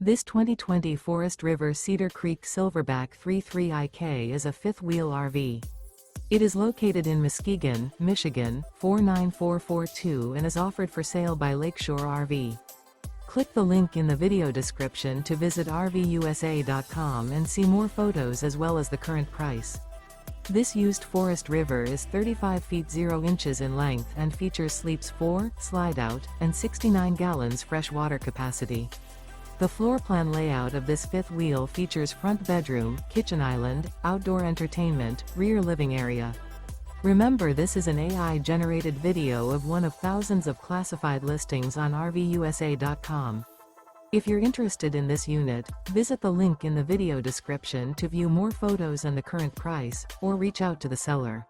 This 2020 Forest River Cedar Creek Silverback 33IK is a fifth-wheel RV. It is located in Muskegon, Michigan, 49442 and is offered for sale by Lakeshore RV. Click the link in the video description to visit RVUSA.com and see more photos as well as the current price. This used Forest River is 35 feet 0 inches in length and features sleeps 4, slide-out, and 69 gallons fresh water capacity. The floor plan layout of this fifth wheel features front bedroom, kitchen island, outdoor entertainment, rear living area. Remember, this is an AI-generated video of one of thousands of classified listings on RVUSA.com. If you're interested in this unit, visit the link in the video description to view more photos and the current price, or reach out to the seller.